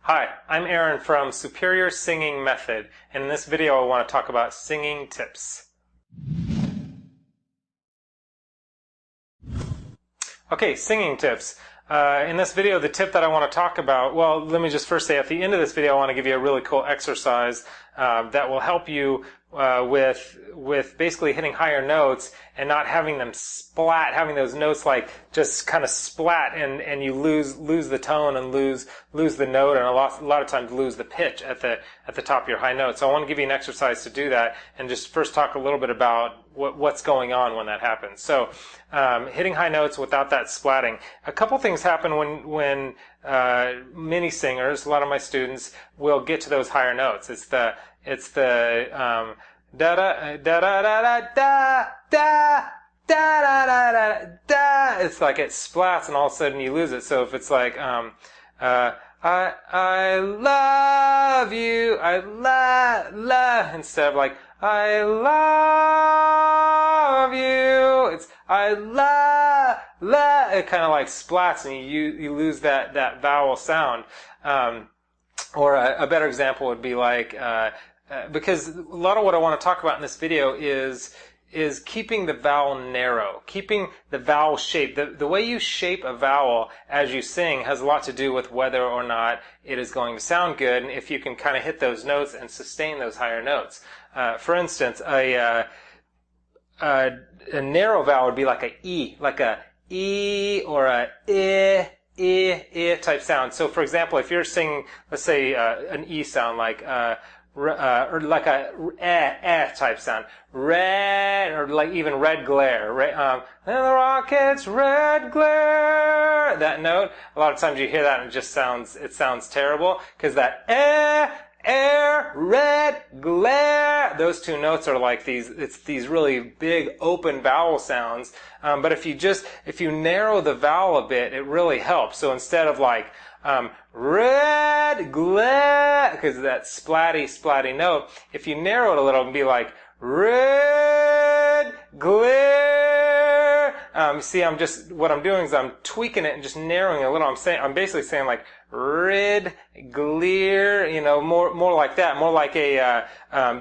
Hi, I'm Aaron from Superior Singing Method, and in this video I want to talk about singing tips. Okay, singing tips. In this video, the tip that I want to talk about, well, let me just first say at the end of this video I want to give you a really cool exercise that will help you with basically hitting higher notes and not having them splat, having those notes like just kind of splat and you lose the tone and lose the note, and a lot of times lose the pitch at the top of your high note. So I want to give you an exercise to do that and just first talk a little bit about what's going on when that happens. So hitting high notes without that splatting. A couple things happen when many singers, a lot of my students, will get to those higher notes. It's the da da da da da da da da da da da. It's like it splats and all of a sudden you lose it. So if it's like I love you, I la, instead of like I love you, it's I la. It kind of like splats and you lose that vowel sound. Or a better example would be like because a lot of what I want to talk about in this video is keeping the vowel narrow, keeping the vowel shape. The way you shape a vowel as you sing has a lot to do with whether or not it is going to sound good, and if you can kind of hit those notes and sustain those higher notes. For instance, a narrow vowel would be like a E or a I type sound. So for example, if you're singing, let's say an E sound like or like a type sound, red, or like even red glare, and the rockets red glare, that note, a lot of times you hear that and it sounds terrible because that air, red glare, those two notes are like these really big open vowel sounds. But if you narrow the vowel a bit, it really helps. So instead of like red glare, because that splatty note, if you narrow it a little and be like red glare, see, what I'm doing is I'm tweaking it and just narrowing it a little. I'm basically saying like red glare, more like that, more like a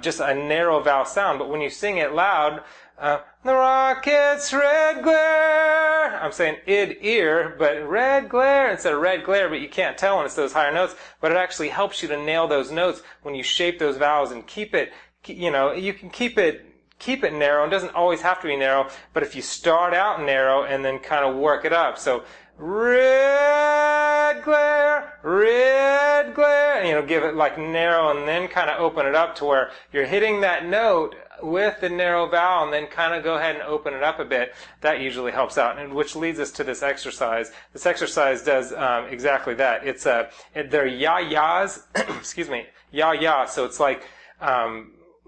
just a narrow vowel sound. But when you sing it loud, the rockets red glare, I'm saying id ear, but red glare instead of red glare, but you can't tell when it's those higher notes. But it actually helps you to nail those notes when you shape those vowels and keep it, you can keep it narrow. It doesn't always have to be narrow, but if you start out narrow and then kind of work it up. So red glare, and give it like narrow and then kind of open it up to where you're hitting that note with the narrow vowel and then kind of go ahead and open it up a bit. That usually helps out, and which leads us to this exercise. This exercise does exactly that. It's they're ya-yas, excuse me, ya-ya, so it's like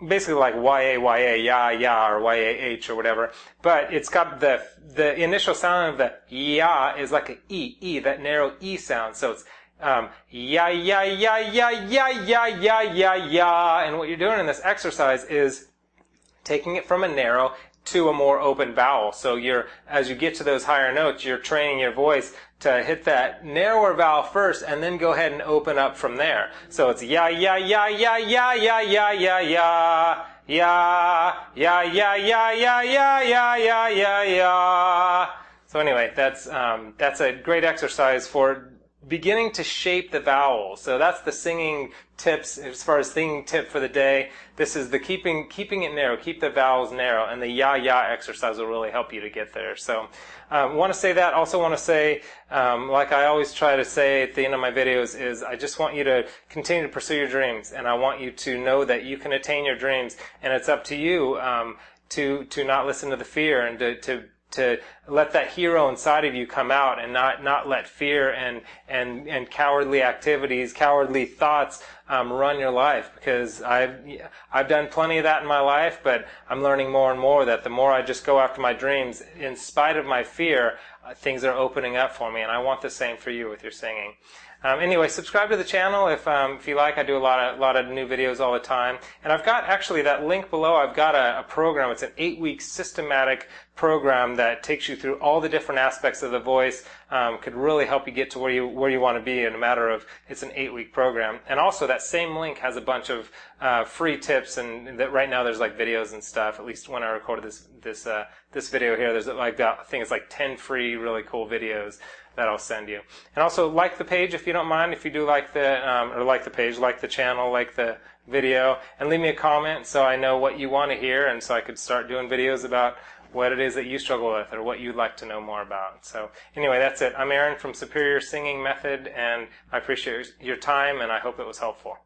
basically like ya-ya, ya-ya, or y-a-h or whatever, but it's got the initial sound of the ya is like a e, that narrow e sound, so it's ya ya ya ya ya ya ya ya ya, and what you're doing in this exercise is taking it from a narrow to a more open vowel. So as you get to those higher notes, you're training your voice to hit that narrower vowel first and then go ahead and open up from there. So it's ya ya ya ya ya ya ya ya ya ya ya ya ya ya ya ya ya ya ya. So anyway, that's a great exercise for beginning to shape the vowels. So that's the singing tips as far as singing tip for the day. This is the keeping it narrow, keep the vowels narrow, and the ya-ya exercise will really help you to get there. So want to say that. Also want to say, like I always try to say at the end of my videos, is I just want you to continue to pursue your dreams, and I want you to know that you can attain your dreams, and it's up to you to not listen to the fear and to let that hero inside of you come out and not let fear and cowardly activities, cowardly thoughts run your life, because I've done plenty of that in my life, but I'm learning more and more that the more I just go after my dreams, in spite of my fear, things are opening up for me, and I want the same for you with your singing. Anyway, subscribe to the channel if you like. I do a lot of new videos all the time, and I've got actually that link below. I've got a program. It's an 8-week systematic program that takes you through all the different aspects of the voice, could really help you get to where you want to be in a matter of, it's an 8-week program. And also that same link has a bunch of free tips, and that right now there's like videos and stuff. At least when I recorded this video here, there's like I think it's like 10 free really cool videos that I'll send you. And also like the page if you don't mind, if you do like like the page, like the channel, like the video, and leave me a comment so I know what you want to hear, and so I could start doing videos about what it is that you struggle with or what you'd like to know more about. So anyway, that's it. I'm Aaron from Superior Singing Method, and I appreciate your time, and I hope it was helpful.